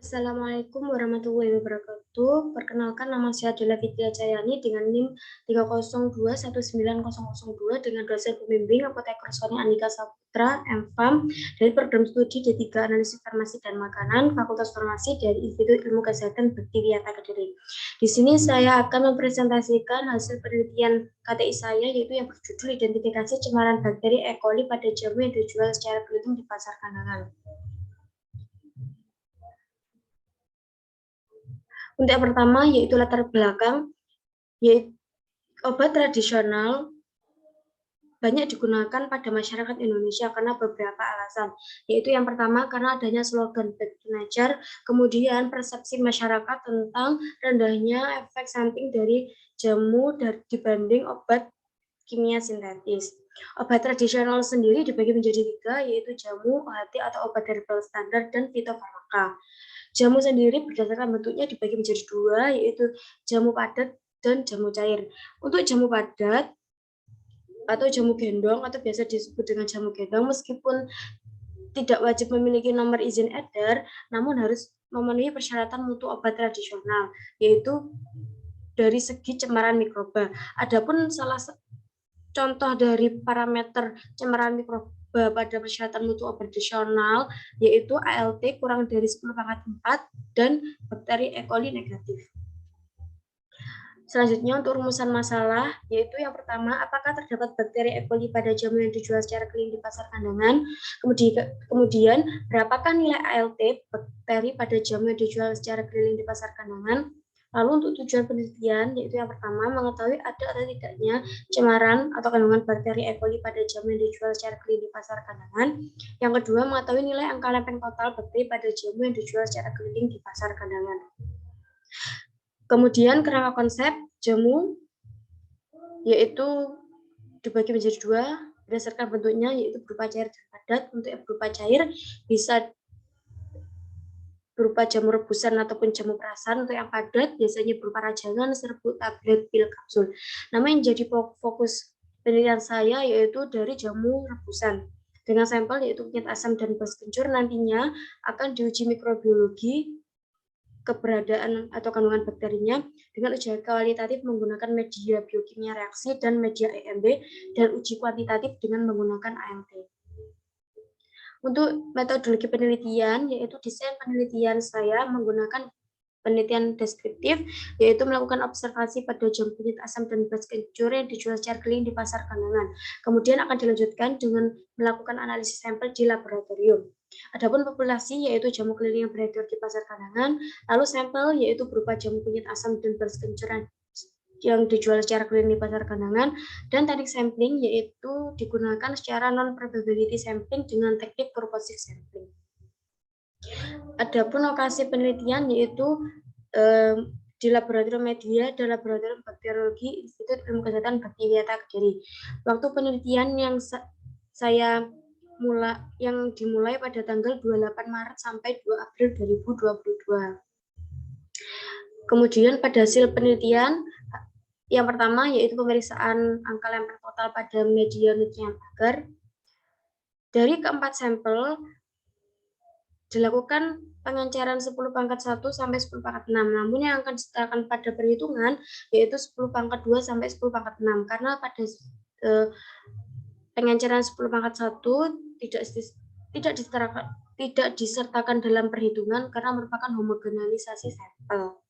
Assalamualaikum warahmatullahi wabarakatuh. Perkenalkan, nama saya adalah Fitria Jayani dengan NIM 302190002 dengan dosen pembimbing Apotek Roswani Andika Saputra, MFAM, dari program studi D3 Analisis Farmasi dan Makanan, Fakultas Farmasi dari Institut Ilmu Kesehatan Bekti Wiyata Kediri. Di sini saya akan mempresentasikan hasil penelitian KTI saya, yaitu yang berjudul Identifikasi Cemaran Bakteri E. coli pada jamu yang dijual secara keliling di pasar kandangan. Untuk yang pertama yaitu latar belakang, yaitu obat tradisional banyak digunakan pada masyarakat Indonesia karena beberapa alasan, yaitu yang pertama karena adanya slogan baik belajar, kemudian persepsi masyarakat tentang rendahnya efek samping dari jamu dibanding obat kimia sintetis. Obat tradisional sendiri dibagi menjadi 3, yaitu jamu, OHT atau obat herbal standar, dan fitofarmaka. Jamu sendiri berdasarkan bentuknya dibagi menjadi 2, yaitu jamu padat dan jamu cair. Untuk jamu padat atau jamu gendong atau biasa disebut dengan jamu gendong, meskipun tidak wajib memiliki nomor izin edar, namun harus memenuhi persyaratan mutu obat tradisional, yaitu dari segi cemaran mikroba. Adapun salah contoh dari parameter cemaran mikroba pada persyaratan mutu obat tradisional yaitu ALT kurang dari 10/4 dan bakteri E. coli negatif. Selanjutnya untuk rumusan masalah, yaitu yang pertama, apakah terdapat bakteri E. coli pada jamu yang dijual secara keliling di pasar kandangan? Kemudian, berapakah nilai ALT bakteri pada jamu yang dijual secara keliling di pasar kandangan? Lalu untuk tujuan penelitian, yaitu yang pertama, mengetahui ada atau tidaknya cemaran atau kandungan bakteri E. coli pada jamu yang dijual secara keliling di pasar kandangan. Yang kedua, mengetahui nilai angka lempeng total bakteri pada jamu yang dijual secara keliling di pasar kandangan. Kemudian kerangka konsep jamu yaitu dibagi menjadi 2 berdasarkan bentuknya, yaitu berupa cair dan padat. Untuk yang berupa cair bisa berupa jamu rebusan ataupun jamu perasan. Untuk yang padat biasanya berupa rajangan, serbuk, tablet, pil, kapsul. Nama yang jadi fokus penelitian saya yaitu dari jamu rebusan. Dengan sampel yaitu kunyit asam dan bas kencur, nantinya akan diuji mikrobiologi keberadaan atau kandungan bakterinya dengan uji kualitatif menggunakan media biokimia reaksi dan media EMB, dan uji kuantitatif dengan menggunakan AMT. Untuk metodologi penelitian, yaitu desain penelitian saya menggunakan penelitian deskriptif, yaitu melakukan observasi pada jamu kunyit asam dan bas kencur yang dijual secara keliling di pasar kandangan. Kemudian akan dilanjutkan dengan melakukan analisis sampel di laboratorium. Adapun populasi yaitu jamu keliling yang beredar di pasar kandangan, lalu sampel yaitu berupa jamu kunyit asam dan bas kencur yang dijual secara keliling di pasar kandangan, dan teknik sampling yaitu digunakan secara non-probability sampling dengan teknik purposive sampling. Adapun lokasi penelitian yaitu di laboratorium media dan laboratorium bakteriologi Institut Ilmu Kesehatan Bekti Wiyata Kediri. Waktu penelitian yang dimulai pada tanggal 28 Maret sampai 2 April 2022. Kemudian pada hasil penelitian yang pertama yaitu pemeriksaan angka lempeng total pada media nutrien agar. Dari keempat sampel dilakukan pengenceran 10⁻1 sampai 10⁻6, namun yang akan disertakan pada perhitungan yaitu 10⁻2 sampai 10⁻6, karena pada pengenceran 10⁻1 tidak disertakan dalam perhitungan karena merupakan homogenalisasi sampel.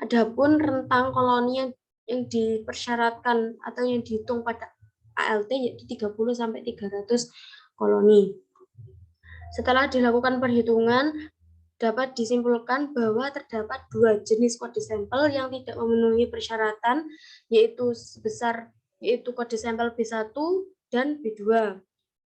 Adapun rentang koloni yang dipersyaratkan atau yang dihitung pada ALT yaitu 30 sampai 300 koloni. Setelah dilakukan perhitungan, dapat disimpulkan bahwa terdapat 2 jenis kode sampel yang tidak memenuhi persyaratan, yaitu kode sampel B1 dan B2,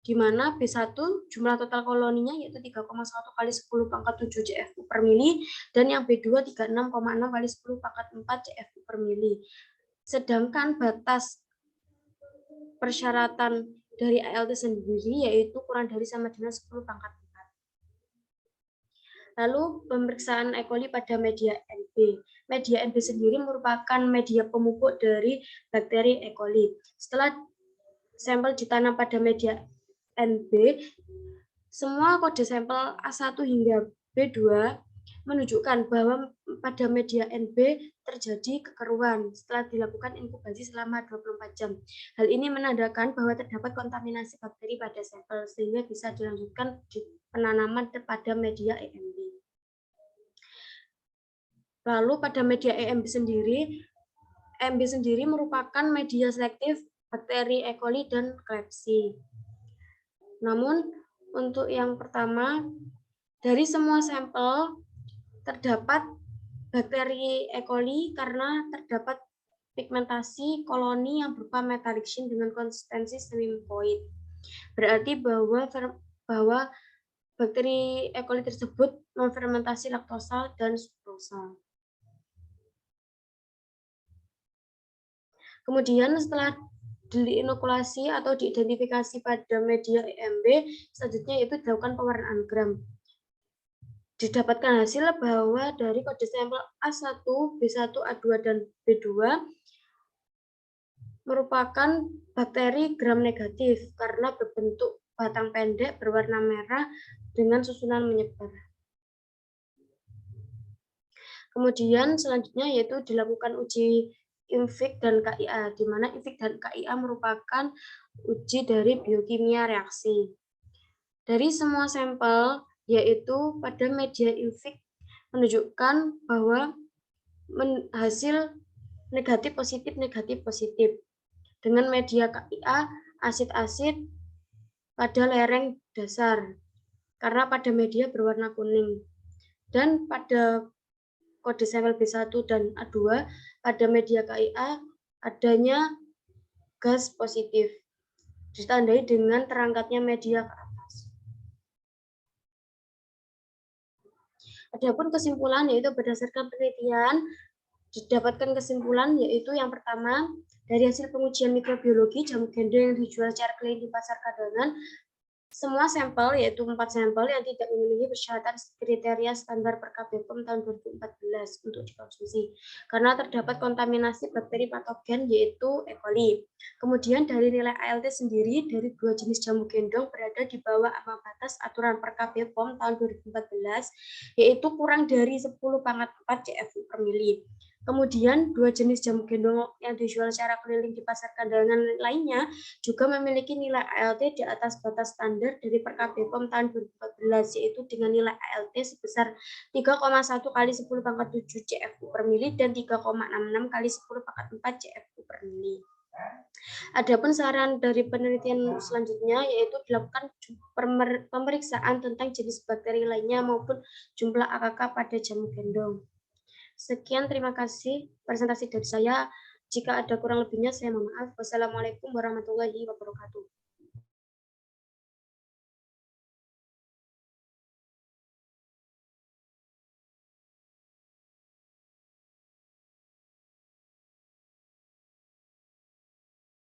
di mana B1 jumlah total koloninya yaitu 3,1 kali 10⁻7 CFU per mili, dan yang B2 36,6 kali 10⁻4 CFU per mili. Sedangkan batas persyaratan dari ALT sendiri yaitu kurang dari sama dengan 10⁻4. Lalu pemeriksaan E. coli pada media NB. Media NB sendiri merupakan media pemupuk dari bakteri E. coli. Setelah sampel ditanam pada media NB, semua kode sampel A1 hingga B2 menunjukkan bahwa pada media NB terjadi kekeruan setelah dilakukan inkubasi selama 24 jam. Hal ini menandakan bahwa terdapat kontaminasi bakteri pada sampel sehingga bisa dilanjutkan di penanaman pada media EMB. Lalu pada media EMB sendiri merupakan media selektif bakteri E. coli dan Klebsiella. Namun untuk yang pertama, dari semua sampel terdapat bakteri E. coli karena terdapat pigmentasi koloni yang berupa metalik sheen dengan konsistensi semi-mukoid. Berarti bahwa bakteri E. coli tersebut memfermentasi laktosa dan sukrosa. Kemudian setelah diinokulasi atau diidentifikasi pada media EMB, selanjutnya itu dilakukan pewarnaan gram. Didapatkan hasil bahwa dari kode sampel A1, B1, A2, dan B2 merupakan bakteri gram negatif karena berbentuk batang pendek berwarna merah dengan susunan menyebar. Kemudian selanjutnya yaitu dilakukan uji IMFIC dan KIA, di mana IMFIC dan KIA merupakan uji dari biokimia reaksi. Dari semua sampel, yaitu pada media IMFIC menunjukkan bahwa hasil negatif positif. Dengan media KIA, asid-asid pada lereng dasar, karena pada media berwarna kuning. Dan pada kode sampel B1 dan A2 pada media KIA adanya gas positif, ditandai dengan terangkatnya media ke atas. Adapun kesimpulan yaitu berdasarkan penelitian didapatkan kesimpulan yaitu yang pertama, dari hasil pengujian mikrobiologi jamu gendong yang dijual secara keliling di pasar kadangan, semua sampel, yaitu 4 sampel yang tidak memenuhi persyaratan kriteria standar per KBPOM tahun 2014 untuk dikonsumsi, karena terdapat kontaminasi bakteri patogen yaitu E. coli. Kemudian dari nilai ALT sendiri, dari 2 jenis jamu gendong berada di bawah ambang batas aturan per KBPOM tahun 2014, yaitu kurang dari 10/4 CFU per mili. Kemudian, 2 jenis jamu gendong yang dijual secara keliling di pasar kadangan lainnya juga memiliki nilai ALT di atas batas standar dari per KBPOM tahun 2014, yaitu dengan nilai ALT sebesar 3,1 kali 10⁻⁷ CFU per mili dan 3,66 kali 10⁻⁴ CFU per mili. Adapun saran dari penelitian selanjutnya yaitu dilakukan pemeriksaan tentang jenis bakteri lainnya maupun jumlah AKK pada jamu gendong. Sekian, terima kasih presentasi dari saya. Jika ada kurang lebihnya, saya mohon maaf. Wassalamualaikum warahmatullahi wabarakatuh.